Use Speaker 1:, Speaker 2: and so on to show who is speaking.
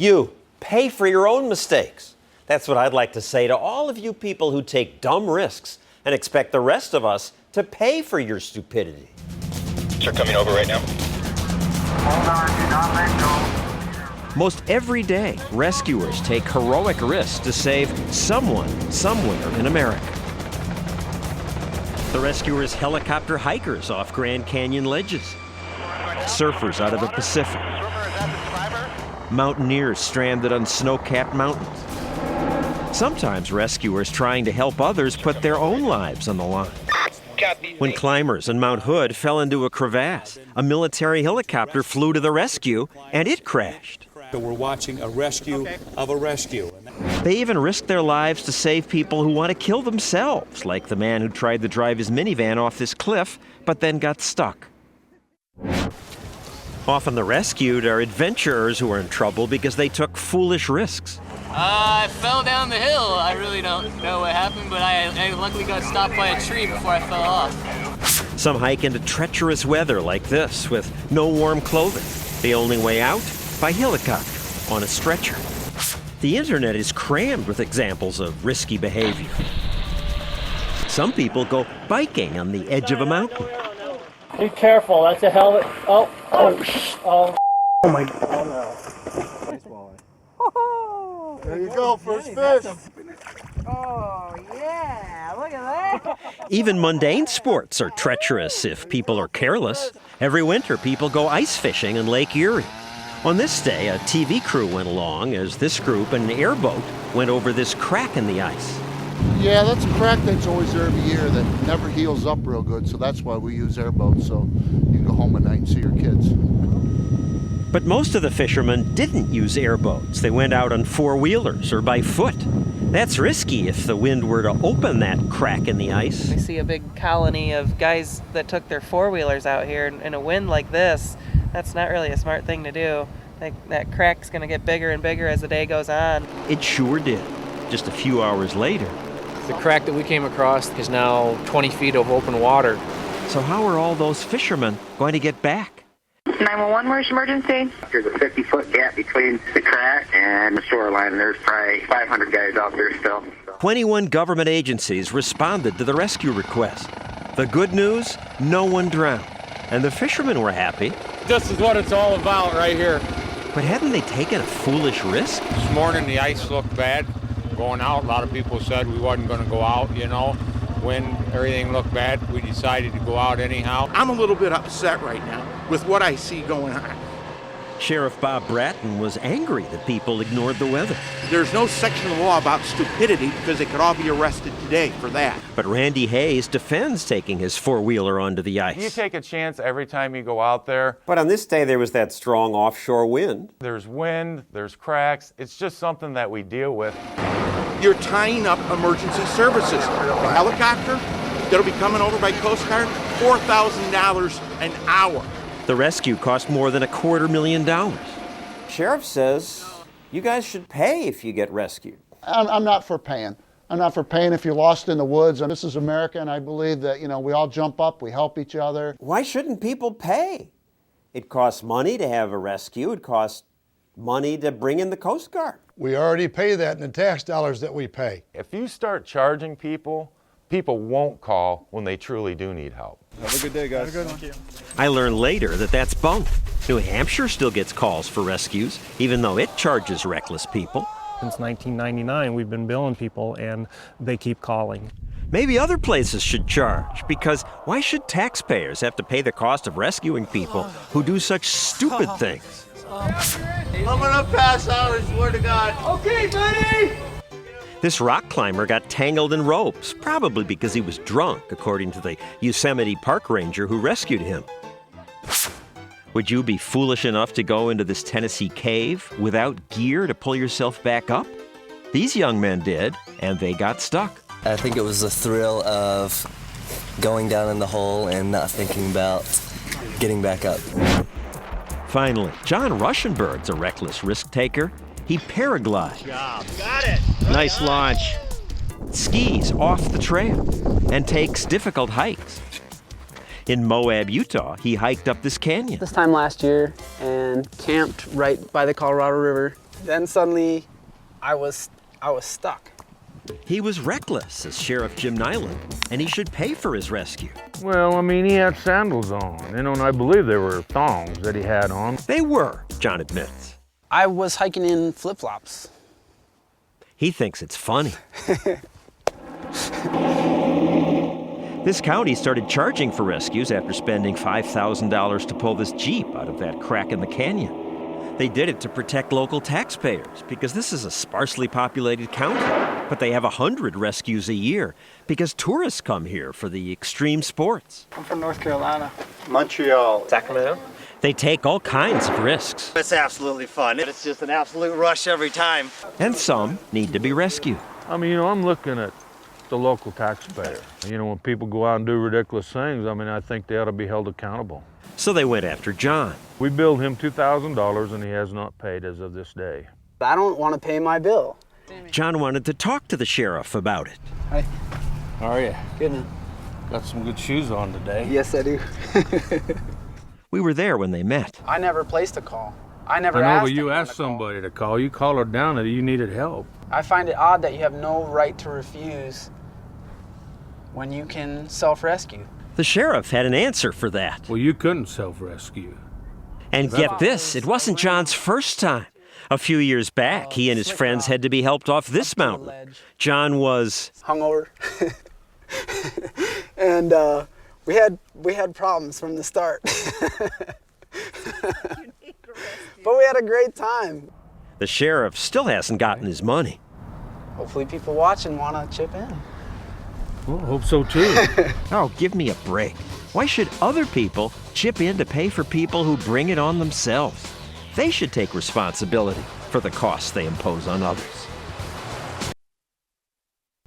Speaker 1: You pay for your own mistakes. That's what I'd like to say to all of you people who take dumb risks and expect the rest of us to pay for your stupidity.
Speaker 2: They're coming over right now.
Speaker 3: Hold on, do not let go.
Speaker 1: Most every day, rescuers take heroic risks to save someone, somewhere in America. The rescuers helicopter hikers off Grand Canyon ledges, surfers out of the Pacific, mountaineers stranded on snow-capped mountains. Sometimes rescuers trying to help others put their own lives on the line. When climbers on Mount Hood fell into a crevasse, a military helicopter flew to the rescue and it crashed.
Speaker 4: We're watching a rescue of a rescue.
Speaker 1: They even risked their lives to save people who want to kill themselves, like the man who tried to drive his minivan off this cliff, but then got stuck. Often the rescued are adventurers who are in trouble because they took foolish risks.
Speaker 5: I fell down the hill. I really don't know what happened, but I luckily got stopped by a tree before I fell off.
Speaker 1: Some hike into treacherous weather like this with no warm clothing. The only way out? By helicopter, on a stretcher. The internet is crammed with examples of risky behavior. Some people go biking on the edge of a mountain.
Speaker 6: Be careful, that's a helmet. Oh my God.
Speaker 7: There you go, first fish.
Speaker 8: Oh, yeah, look at that.
Speaker 1: Even mundane sports are treacherous if people are careless. Every winter, people go ice fishing in Lake Erie. On this day, a TV crew went along as this group in an airboat went over this crack in the ice.
Speaker 7: Yeah, that's a crack that's always there every year that never heals up real good, so that's why we use airboats, so you can go home at night and see your kids.
Speaker 1: But most of the fishermen didn't use airboats. They went out on four-wheelers or by foot. That's risky if the wind were to open that crack in the ice.
Speaker 9: We see a big colony of guys that took their four-wheelers out here in a wind like this. That's not really a smart thing to do. That crack's going to get bigger and bigger as the day goes on.
Speaker 1: It sure did. Just a few hours later.
Speaker 10: The crack that we came across is now 20 feet of open water.
Speaker 1: So how are all those fishermen going to get back?
Speaker 11: 911, where's your emergency?
Speaker 12: There's a 50-foot gap between the crack and the shoreline. There's probably 500 guys out there still.
Speaker 1: 21 government agencies responded to the rescue request. The good news, no one drowned. And the fishermen were happy.
Speaker 13: This is what it's all about right here.
Speaker 1: But hadn't they taken a foolish risk?
Speaker 13: This morning the ice looked bad going out. A lot of people said we wasn't going to go out, you know. When everything looked bad, we decided to go out anyhow.
Speaker 14: I'm a little bit upset right now with what I see going on.
Speaker 1: Sheriff Bob Bratton was angry that people ignored the weather.
Speaker 14: There's no section of the law about stupidity because they could all be arrested today for that.
Speaker 1: But Randy Hayes defends taking his four-wheeler onto the ice.
Speaker 15: You take a chance every time you go out there.
Speaker 1: But on this day, there was that strong offshore wind.
Speaker 15: There's wind, there's cracks. It's just something that we deal with.
Speaker 14: You're tying up emergency services. The helicopter that'll be coming over by Coast Guard, $4,000 an hour.
Speaker 1: The rescue cost more than $250,000. Sheriff says you guys should pay if you get rescued.
Speaker 7: I'm not for paying. I'm not for paying if you're lost in the woods. And this is America, and I believe that, we all jump up, we help each other.
Speaker 1: Why shouldn't people pay? It costs money to have a rescue. It costs money to bring in the Coast Guard.
Speaker 16: We already pay that in the tax dollars that we pay.
Speaker 15: If you start charging people, people won't call when they truly do need help.
Speaker 17: Have a good day, guys.
Speaker 16: Have a good one.
Speaker 1: I learned later that that's bunk. New Hampshire still gets calls for rescues, even though it charges reckless people.
Speaker 18: Since 1999, we've been billing people, and they keep calling.
Speaker 1: Maybe other places should charge, because why should taxpayers have to pay the cost of rescuing people who do such stupid things?
Speaker 19: I'm gonna pass out, I swear to God.
Speaker 6: Okay, buddy!
Speaker 1: This rock climber got tangled in ropes, probably because he was drunk, according to the Yosemite Park ranger who rescued him. Would you be foolish enough to go into this Tennessee cave without gear to pull yourself back up? These young men did, and they got stuck.
Speaker 20: I think it was the thrill of going down in the hole and not thinking about getting back up.
Speaker 1: Finally, John Ruschenberg's a reckless risk taker. He paraglides.
Speaker 6: Got it.
Speaker 1: Nice launch. Skis off the trail and takes difficult hikes. In Moab, Utah, he hiked up this canyon.
Speaker 3: This time last year and camped right by the Colorado River
Speaker 17: Then suddenly, I was stuck.
Speaker 1: He was reckless as Sheriff Jim Nyland, and he should pay for his rescue.
Speaker 21: Well, I mean, he had sandals on, and I believe they were thongs that he had on.
Speaker 1: They were, John admits.
Speaker 17: I was hiking in flip-flops.
Speaker 1: He thinks it's funny. This county started charging for rescues after spending $5,000 to pull this Jeep out of that crack in the canyon. They did it to protect local taxpayers because this is a sparsely populated county. But they have 100 rescues a year because tourists come here for the extreme sports.
Speaker 17: I'm from North Carolina.
Speaker 22: Montreal.
Speaker 23: Sacramento.
Speaker 1: They take all kinds of risks.
Speaker 23: It's absolutely fun. It's just an absolute rush every time.
Speaker 1: And some need to be rescued.
Speaker 21: I mean, I'm looking at the local taxpayer. When people go out and do ridiculous things, I think they ought to be held accountable.
Speaker 1: So they went after John.
Speaker 21: We billed him $2,000 and he has not paid as of this day.
Speaker 17: I don't want to pay my bill.
Speaker 1: John wanted to talk to the sheriff about it.
Speaker 17: Hi.
Speaker 21: How are you?
Speaker 17: Good, man.
Speaker 21: Got some good shoes on today.
Speaker 17: Yes, I do.
Speaker 1: We were there when they met.
Speaker 17: I never placed a call. I never
Speaker 21: I know,
Speaker 17: asked
Speaker 21: but you
Speaker 17: anyone
Speaker 21: asked somebody to call. You called her down that you needed help.
Speaker 17: I find it odd that you have no right to refuse when you can self-rescue.
Speaker 1: The sheriff had an answer for that.
Speaker 21: Well, you couldn't self-rescue.
Speaker 1: And get this, it wasn't John's first time. A few years back, he and his friends had to be helped off this mountain. John was
Speaker 17: hungover. And we had problems from the start. But we had a great time.
Speaker 1: The sheriff still hasn't gotten his money.
Speaker 17: Hopefully people watching want to chip in.
Speaker 21: Well, I hope so too.
Speaker 1: Oh, give me a break. Why should other people chip in to pay for people who bring it on themselves? They should take responsibility for the costs they impose on others.